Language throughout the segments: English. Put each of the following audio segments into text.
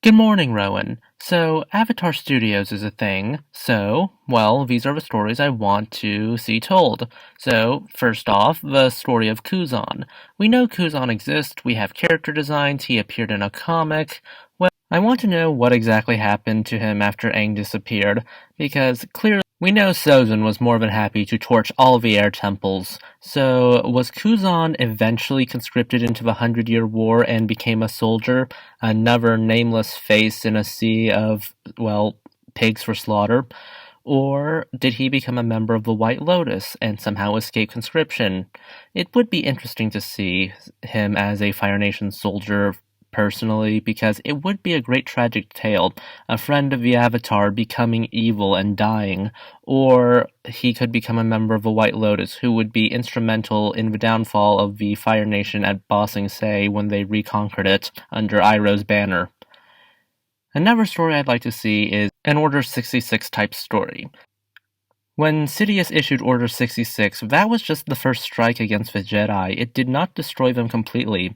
Good morning, Rowan. So, Avatar Studios is a thing, well, these are the stories I want to see told. So, first off, the story of Kuzon. We know Kuzon exists, we have character designs, he appeared in a comic. Well, I want to know what exactly happened to him after Aang disappeared, because clearly we know Sozin was more than happy to torch all the air temples. So, was Kuzon eventually conscripted into the Hundred-Year War and became a soldier? Another nameless face in a sea of, well, pigs for slaughter? Or did he become a member of the White Lotus and somehow escape conscription? It would be interesting to see him as a Fire Nation soldier personally, because it would be a great tragic tale, a friend of the Avatar becoming evil and dying, or he could become a member of the White Lotus who would be instrumental in the downfall of the Fire Nation at Ba Sing Se when they reconquered it under Iroh's banner. Another story I'd like to see is an Order 66 type story. When Sidious issued Order 66, that was just the first strike against the Jedi. It did not destroy them completely.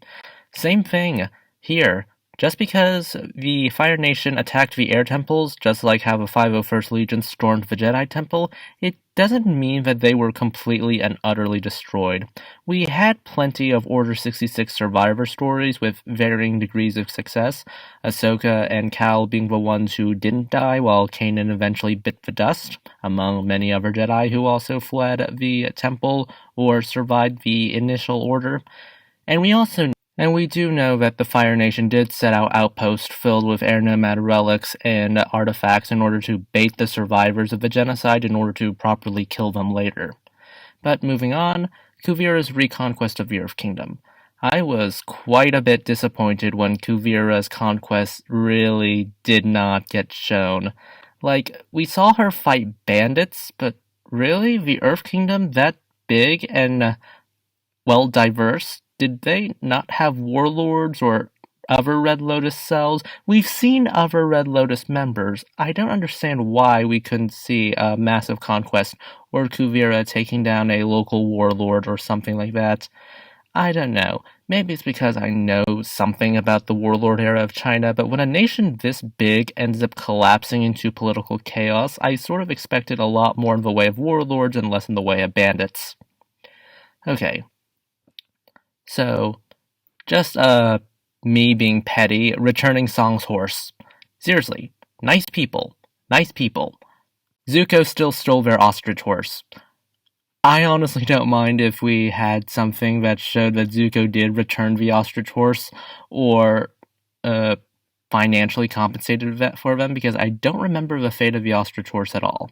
Same thing here. Just because the Fire Nation attacked the air temples, just like how the 501st Legion stormed the Jedi Temple, it doesn't mean that they were completely and utterly destroyed. We had plenty of Order 66 survivor stories with varying degrees of success, Ahsoka and Cal being the ones who didn't die while Kanan eventually bit the dust, among many other Jedi who also fled the temple or survived the initial order. And we do know that the Fire Nation did set out outposts filled with air nomad relics and artifacts in order to bait the survivors of the genocide in order to properly kill them later. But moving on, Kuvira's reconquest of the Earth Kingdom. I was quite a bit disappointed when Kuvira's conquest really did not get shown. Like, we saw her fight bandits, but really? The Earth Kingdom that big and, well, diverse? Did they not have warlords or other Red Lotus cells? We've seen other Red Lotus members. I don't understand why we couldn't see a massive conquest or Kuvira taking down a local warlord or something like that. I don't know. Maybe it's because I know something about the warlord era of China, but when a nation this big ends up collapsing into political chaos, I sort of expected a lot more in the way of warlords and less in the way of bandits. Okay. So, just, me being petty, returning Song's horse. Seriously, nice people. Nice people. Zuko still stole their ostrich horse. I honestly don't mind if we had something that showed that Zuko did return the ostrich horse, or, financially compensated for them, because I don't remember the fate of the ostrich horse at all.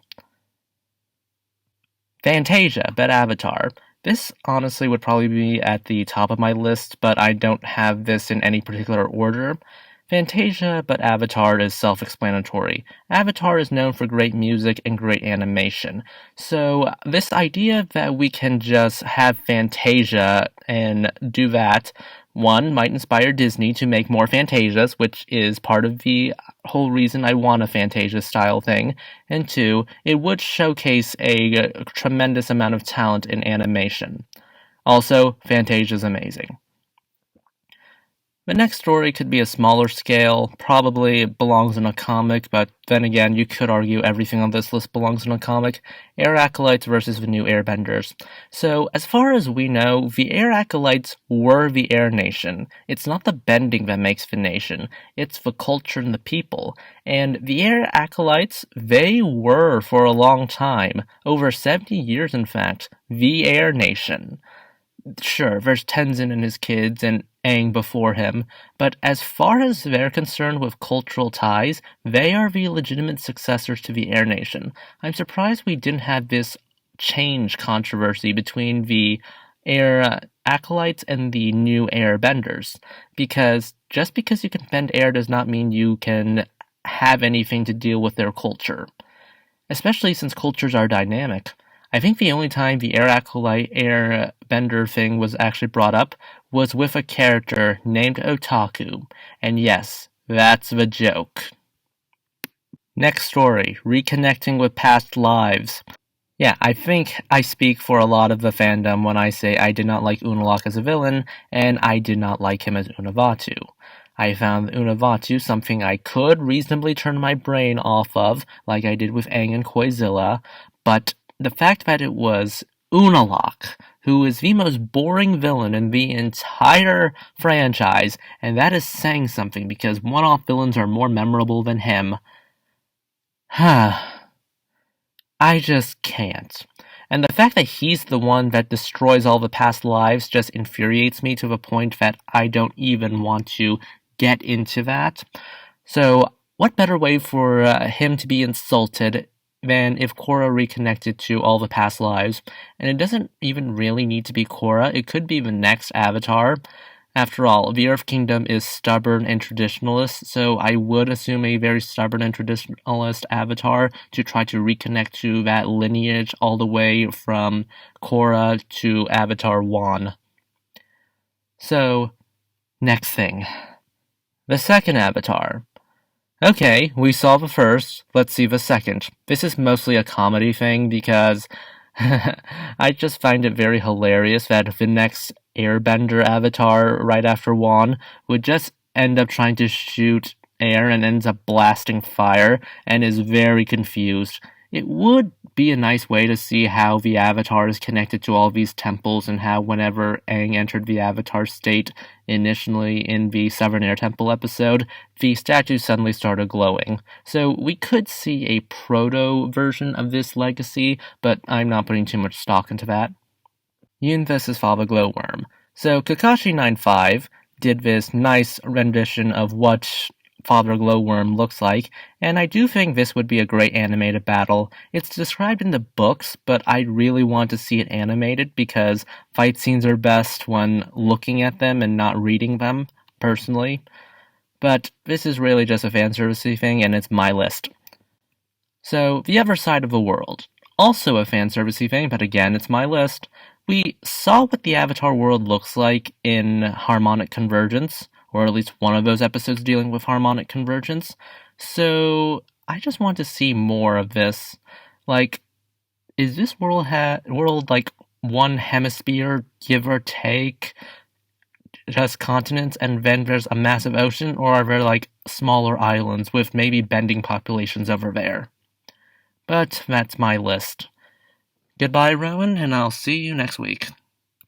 Fantasia, Bet Avatar. This honestly would probably be at the top of my list, but I don't have this in any particular order. Fantasia, but Avatar is self-explanatory. Avatar is known for great music and great animation. So this idea that we can just have Fantasia and do that, one, might inspire Disney to make more Fantasias, which is part of the whole reason I want a Fantasia-style thing, and two, it would showcase a tremendous amount of talent in animation. Also, Fantasia's amazing. The next story could be a smaller scale, probably belongs in a comic, but then again, you could argue everything on this list belongs in a comic. Air Acolytes versus the new Airbenders. So, as far as we know, the Air Acolytes were the Air Nation. It's not the bending that makes the nation, it's the culture and the people. And the Air Acolytes, they were, for a long time, over 70 years in fact, the Air Nation. Sure, there's Tenzin and his kids, and Aang before him, but as far as they're concerned with cultural ties, they are the legitimate successors to the Air Nation. I'm surprised we didn't have this change controversy between the Air Acolytes and the new Airbenders, because just because you can bend air does not mean you can have anything to deal with their culture, especially since cultures are dynamic. I think the only time the Air Acolyte Airbender thing was actually brought up was with a character named Otaku, and yes, that's the joke. Next story, Reconnecting with Past Lives. Yeah, I think I speak for a lot of the fandom when I say I did not like Unalaq as a villain, and I did not like him as Unavatu. I found Unavatu something I could reasonably turn my brain off of, like I did with Aang and Koizilla, but the fact that it was Unalaq, who is the most boring villain in the entire franchise, and that is saying something because one-off villains are more memorable than him. I just can't. And the fact that he's the one that destroys all the past lives just infuriates me to the point that I don't even want to get into that. So, what better way for him to be insulted than if Korra reconnected to all the past lives? And it doesn't even really need to be Korra, it could be the next Avatar. After all, the Earth Kingdom is stubborn and traditionalist, so I would assume a very stubborn and traditionalist Avatar to try to reconnect to that lineage all the way from Korra to Avatar 1. So, next thing. The second Avatar. Okay, we saw the first, let's see the second. This is mostly a comedy thing because I just find it very hilarious that the next Airbender avatar right after Wan would just end up trying to shoot air and ends up blasting fire and is very confused. It would be a nice way to see how the avatar is connected to all these temples and how whenever Aang entered the avatar state initially in the Seven Air Temple episode, the statues suddenly started glowing. So we could see a proto version of this legacy, but I'm not putting too much stock into that. Yunvis is Father Glowworm. So Kakashi95 did this nice rendition of what Father Glowworm looks like, and I do think this would be a great animated battle. It's described in the books, but I really want to see it animated because fight scenes are best when looking at them and not reading them, personally. But this is really just a fanservice thing, and it's my list. So, The Other Side of the World. Also a fanservice thing, but again, it's my list. We saw what the Avatar world looks like in Harmonic Convergence, or at least one of those episodes dealing with harmonic convergence. So I just want to see more of this. Like, is this world like one hemisphere, give or take, just continents, and then there's a massive ocean, or are there like smaller islands with maybe bending populations over there? But that's my list. Goodbye, Rowan, and I'll see you next week.